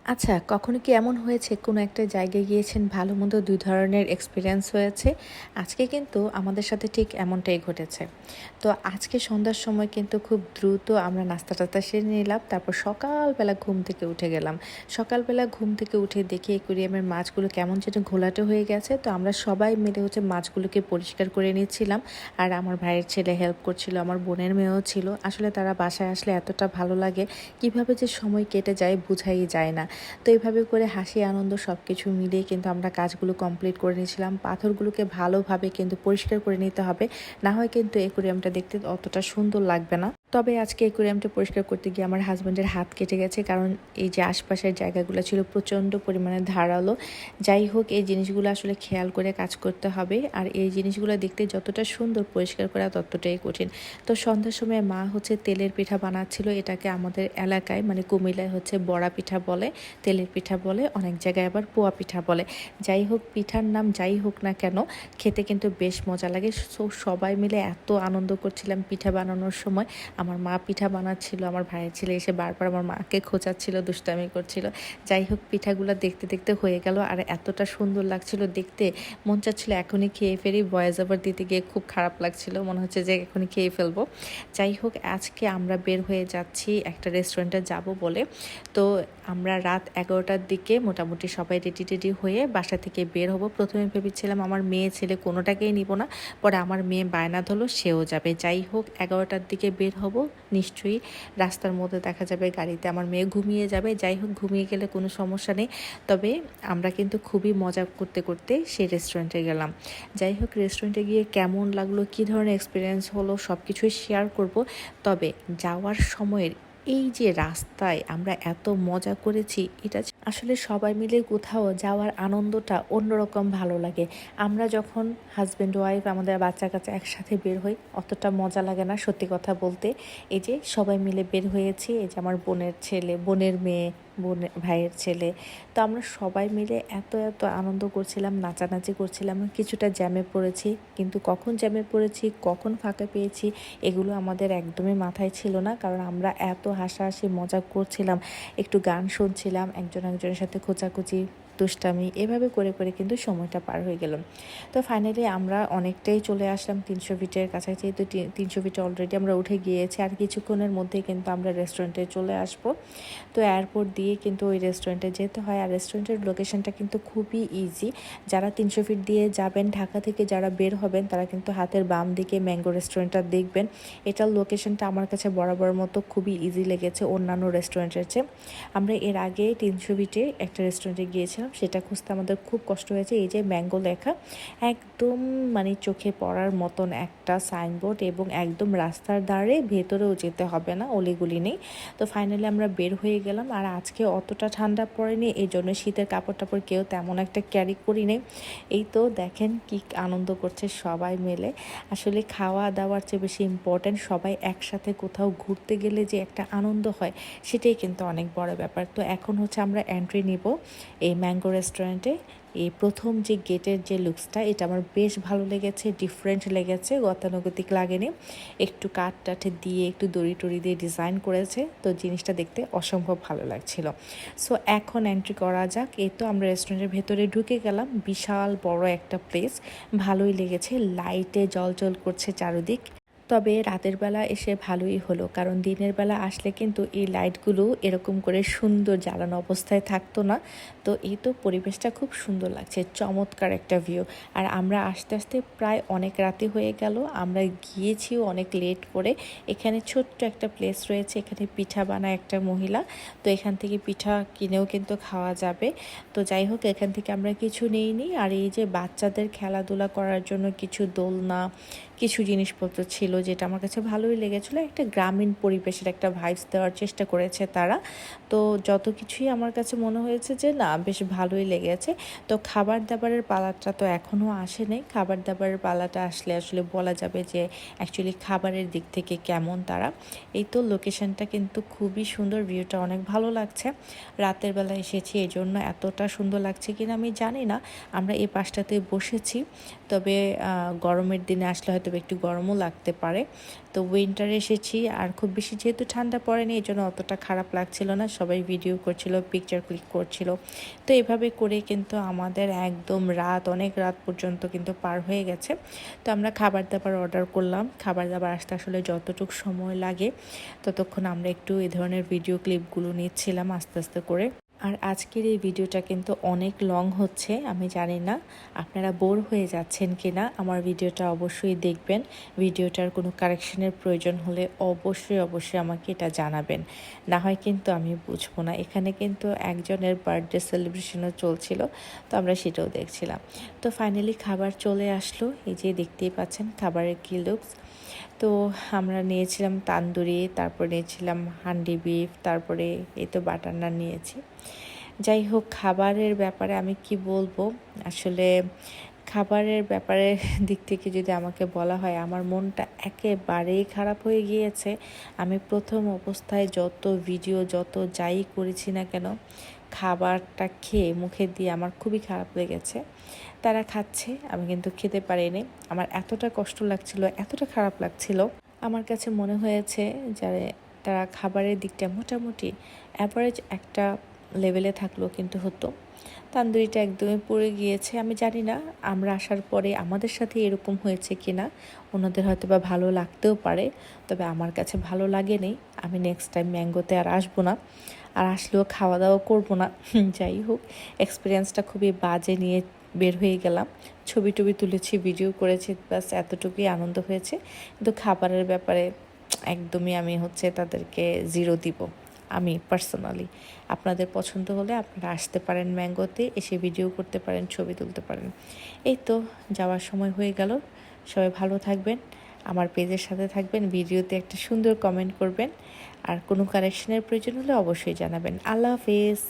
আচ্ছা, কখনো কি এমন হয়েছে কোনো একটা জায়গায় গিয়েছেন, ভালো-মন্দ ২ ধরনের এক্সপেরিয়েন্স হয়েছে? আজকে কিন্তু আমাদের সাথে ঠিক এমনটাই ঘটেছে। তো আজকে সন্ধ্যার সময় কিন্তু খুব দ্রুত আমরা নাস্তা-টাস্তা সেরে নিলাম। তারপর সকালবেলা ঘুম থেকে উঠে গেলাম। সকালবেলা ঘুম থেকে উঠে দেখি অ্যাকুরিয়ামের মাছগুলো কেমন যেন ঘোলাটে হয়ে গেছে। তো আমরা সবাই মিলে মাছগুলোকে পরিষ্কার করে নিচ্ছিলাম। আর আমার ভাইয়ের ছেলে হেল্প করছিল, আমার বোনের মেয়েও ছিল। আসলে তারা বাসায় আসলে এতটা ভালো লাগে, কিভাবে যে সময় কেটে যায় বুঝাই যায় না। তো এইভাবে করে হাসি আনন্দ সব কিছু মিলিয়ে কিন্তু আমরা কাজগুলো কমপ্লিট করে নিয়েছিলাম। পাথরগুলোকে ভালোভাবে কিন্তু পরিষ্কার করে নিতে হবে, না হয় কিন্তু অ্যাকুরিয়ামটা দেখতে অতটা সুন্দর লাগবে না। তবে আজকে অ্যাকুরিয়ামটা পরিষ্কার করতে গিয়ে আমার হাজব্যান্ডের হাত কেটে গেছে, কারণ এই যে আশপাশের জায়গাগুলো ছিল প্রচণ্ড পরিমাণে ধারালো। যাই হোক, এই জিনিসগুলো আসলে খেয়াল করে কাজ করতে হবে, আর এই জিনিসগুলো দেখতে যতটা সুন্দর পরিষ্কার করা ততটাই কঠিন। তো সন্ধ্যার সময় মা তেলের পিঠা বানাচ্ছিল। এটাকে আমাদের এলাকায় মানে কুমিল্লায় বড়া পিঠা বলে, তেলের পিঠা বলে, অনেক জায়গায় আবার পোয়া পিঠা বলে। যাই হোক, পিঠার নাম যাই হোক না কেন, খেতে কিন্তু বেশ মজা লাগে। সবাই মিলে এত আনন্দ করছিলাম পিঠা বানানোর সময়। আমার মা পিঠা বানাচ্ছিল, আমার ভাইয়ের ছেলে এসে বারবার আমার মাকে খোঁচাচ্ছিল, দুষ্টামি করছিল। যাই হোক, পিঠাগুলো দেখতে দেখতে হয়ে গেল, আর এতটা সুন্দর লাগছিল দেখতে, মন চাচ্ছিল এখনই খেয়ে ফেলি। ভয়েস ওভার দিতে গিয়ে খুব খারাপ লাগছিল, মনে হচ্ছে যে এখনই খেয়ে ফেলবো। যাই হোক, আজকে আমরা বের হয়ে যাচ্ছি একটা রেস্টুরেন্টে যাব বলে। তো আমরা রাত 11টার দিকে মোটামুটি সবাই রেডি হয়ে বাসা থেকে বের হব। প্রথমে ভেবেছিলাম আমার মেয়ে ছেলে কোনোটাকেই নিব না, পরে আমার মেয়ে বায়না ধরলো সেও যাবে। যাই হোক, 11টার দিকে বের হব। নিশ্চয়ই রাস্তার মধ্যে দেখা যাবে গাড়িতে আমার মেয়ে ঘুমিয়ে যাবে। যাই হোক, ঘুমিয়ে গেলে কোনো সমস্যা নেই। তবে আমরা কিন্তু খুবই মজা করতে করতে সেই রেস্টুরেন্টে গেলাম। যাই হোক, রেস্টুরেন্টে গিয়ে কেমন লাগলো, কী ধরনের এক্সপিরিয়েন্স হলো, সব কিছুই শেয়ার করব। তবে যাওয়ার সময়ের এই যে রাস্তায় আমরা এত মজা করেছি, এটা আসলে সবাই মিলে কোথাও যাওয়ার আনন্দটা অন্যরকম ভালো লাগে। আমরা যখন হাজব্যান্ড ওয়াইফ আমাদের বাচ্চা কাচ্চা একসাথে বের হই, অতটা মজা লাগে না সত্যি কথা বলতে। এই যে সবাই মিলে বের হয়েছি, এই যে আমার বোনের ছেলে, বোনের মেয়ে, ভাইয়ের ছেলে, তো আমরা সবাই মিলে এত এত আনন্দ করছিলাম, নাচানাচি করছিলাম। কিছুটা জ্যামে পড়েছি, কিন্তু কখন জ্যামে পড়েছি, কখন ফাঁকা পেয়েছি, এগুলো আমাদের একদমই মাথায় ছিল না, কারণ আমরা এত হাসাহাসি মজা করছিলাম, একটু গান শুনছিলাম, একজন একজনের সাথে খোঁচাখুচি, দুষ্টামি, এভাবে করে করে কিন্তু সময়টা পার হয়ে গেল। তো ফাইনালি আমরা অনেকটাই চলে আসলাম 300 ফিটের কাছাকাছি। তো 300 ফিটে অলরেডি আমরা উঠে গিয়েছি, আর কিছুক্ষণের মধ্যেই কিন্তু আমরা রেস্টুরেন্টে চলে আসবো। তো এয়ারপোর্ট দিয়ে কিন্তু ওই রেস্টুরেন্টে যেতে হয়, আর রেস্টুরেন্টের লোকেশনটা কিন্তু খুবই ইজি। যারা 300 ফিট দিয়ে যাবেন, ঢাকা থেকে যারা বের হবেন, তারা কিন্তু হাতের বাম দিকে ম্যাঙ্গো রেস্টুরেন্টটা দেখবেন। এটার লোকেশনটা আমার কাছে বরাবর মতো খুবই ইজি লেগেছে অন্যান্য রেস্টুরেন্টের চেয়ে। আমরা এর আগে 300 ফিটে একটা রেস্টুরেন্টে গিয়েছিলাম, সেটা খুঁজতে আমাদের খুব কষ্ট হয়েছে। এই যে ম্যাঙ্গো লেখা, একদম মানে চোখে পড়ার মতন একটা সাইনবোর্ড, এবং একদম রাস্তার ধারে, ভেতরেও যেতে হবে না, অলিগুলি নেই। তো ফাইনালি আমরা বের হয়ে গেলাম। আর আজকে অতটা ঠান্ডা পড়েনি, এই জন্য শীতের কাপড় টাপড় কেউ তেমন একটা ক্যারি করি নেই। এই তো দেখেন কি আনন্দ করছে সবাই মিলে। আসলে খাওয়া দাওয়ার চেয়ে বেশি ইম্পর্ট্যান্ট, সবাই একসাথে কোথাও ঘুরতে গেলে যে একটা আনন্দ হয়, সেটাই কিন্তু অনেক বড় ব্যাপার। তো এখন আমরা এন্ট্রি নিব এই ম্যাঙ্গো রেস্টুরেন্টে। এই প্রথম যে গেটের যে লুকসটা, এটা আমার বেশ ভালো লেগেছে, ডিফারেন্ট লেগেছে, গতানুগতিক লাগেনি। একটু কাঠ টাঠে দিয়ে, একটু দড়ি টড়ি দিয়ে ডিজাইন করেছে, তো জিনিসটা দেখতে অসম্ভব ভালো লাগছিল। সো এখন এন্ট্রি করা যাক। এই তো আমরা রেস্টুরেন্টের ভেতরে ঢুকে গেলাম। বিশাল বড় একটা প্লেস, ভালোই লেগেছে, লাইটে জল করছে চারদিক। তবে রাতের বেলা এসে ভালোই হলো, কারণ দিনের বেলা আসলে কিন্তু এই লাইটগুলো এরকম করে সুন্দর জ্বালানো অবস্থায় থাকতো না। তো এই তো পরিবেশটা খুব সুন্দর লাগছে, চমৎকার একটা ভিউ। আর আমরা আস্তে আস্তে প্রায় অনেক রাতে হয়ে গেল, আমরা গিয়েছিও অনেক লেট করে। এখানে ছোট্ট একটা প্লেস রয়েছে, এখানে পিঠা বানায় একটা মহিলা, তো এখান থেকে পিঠা কিনেও কিন্তু খাওয়া যাবে। তো যাই হোক, এখান থেকে আমরা কিছু নিইনি। আর এই যে বাচ্চাদের খেলাধুলা করার জন্য কিছু দোলনা, কিছু জিনিসপত্র ছিল, যেটা আমার কাছে ভালোই লেগেছিলো। একটা গ্রামীণ পরিবেশের একটা ভাইবস দেওয়ার চেষ্টা করেছে তারা। তো যত কিছুই আমার কাছে মনে হয়েছে যে না, বেশ ভালোই লেগেছে। তো খাবার দাবারের পালাটা তো এখনও আসেনি, খাবার দাবারের পালাটা আসলে আসলে বলা যাবে যে অ্যাকচুয়ালি খাবারের দিক থেকে কেমন তারা। এই তো লোকেশনটা কিন্তু খুবই সুন্দর, ভিউটা অনেক ভালো লাগছে। রাতের বেলা এসেছি, এই জন্য এতটা সুন্দর লাগছে কিনা আমি জানি না। আমরা এই পাশটাতে বসেছি, তবে গরমের দিনে আসলে হয়তো হয়তো একটু গরমও লাগতে পারে। তো উইন্টারে এসেছি, আর খুব বেশি যেহেতু ঠান্ডা পড়েনি এই জন্য অতটা খারাপ লাগছিল না। সবাই ভিডিও করছিল, পিকচার ক্লিক করছিল। তো এভাবে করে কিন্তু আমাদের একদম অনেক রাত পর্যন্ত কিন্তু পার হয়ে গেছে। তো আমরা খাবার দাবার অর্ডার করলাম। খাবার দাবার আসতে আসলে যতটুকু সময় লাগে ততক্ষণ আমরা একটু এই ধরনের ভিডিও ক্লিপগুলো নিচ্ছিলাম আস্তে আস্তে করে। আর আজকের এই ভিডিওটা কিন্তু অনেক লং হচ্ছে, আমি জানি না আপনারা বোর হয়ে যাচ্ছেন কিনা। আমার ভিডিওটা অবশ্যই দেখবেন। ভিডিওটার কোনো কারেকশনের প্রয়োজন হলে অবশ্যই আমাকে এটা জানাবেন, না হয় কিন্তু আমি বুঝবো না। এখানে কিন্তু একজনের বার্থডে সেলিব্রেশনও চলছিল, তো আমরা সেটাও দেখছিলাম। তো ফাইনালি খাবার চলে আসলো, এই যে দেখতেই পাচ্ছেন খাবারের কি লুকস। তো আমরা নিয়েছিলাম তান্দুরি, তারপর নিয়েছিলাম হান্ডি বিফ, তারপরে এই তো বাটার নান নিয়েছি। যাই হোক, খাবারের ব্যাপারে আমি কি বলবো, আসলে খাবারের ব্যাপারে দিক থেকে যদি আমাকে বলা হয়, আমার মনটা একেবারেই খারাপ হয়ে গিয়েছে। আমি প্রথম অবস্থায় যত ভিডিও যত যাই করেছি না কেন, খাবারটা খেয়ে মুখে দিয়ে আমার খুবই খারাপ লেগেছে। তারা খাচ্ছে, আমি কিন্তু খেতে পারিনি। আমার এতটা কষ্ট লাগছিল, এতটা খারাপ লাগছিল, আমার কাছে মনে হয়েছে যে তারা খাবারের দিকটা মোটামুটি অ্যাভারেজ একটা লেভেলে থাকলেও কিন্তু হতো। তান্দুরিটা একদমই পড়ে গিয়েছে। আমি জানি না আমরা আসার পরে আমাদের সাথে এরকম হয়েছে কিনা, ওনাদের হয়তো বা ভালো লাগতেও পারে, তবে আমার কাছে ভালো লাগেনি। আমি নেক্সট টাইম ম্যাঙ্গোতে আর আসবো না, আর আসলেও খাওয়া দাওয়া করবো না। যাই হোক, এক্সপিরিয়েন্সটা খুবই বাজে নিয়ে বের হয়ে গেলাম। ছবি টবি তুলেছি, ভিডিও করেছি, বাস এতটুকুই আনন্দ হয়েছে। কিন্তু খাবারের ব্যাপারে একদমই আমি তাদেরকে 0 দিব আমি পার্সোনালি। আপনাদের পছন্দ হলে আপনারা আসতে পারেন, ম্যাঙ্গোতে এসে ভিডিও করতে পারেন, ছবি তুলতে পারেন। এই তো যাওয়ার সময় হয়ে গেল। সবাই ভালো থাকবেন, আমার পেজের সাথে থাকবেন, ভিডিওতে একটা সুন্দর কমেন্ট করবেন, আর কোনো কারেকশনের প্রয়োজন হলে অবশ্যই জানাবেন। আল্লাহ হাফেজ।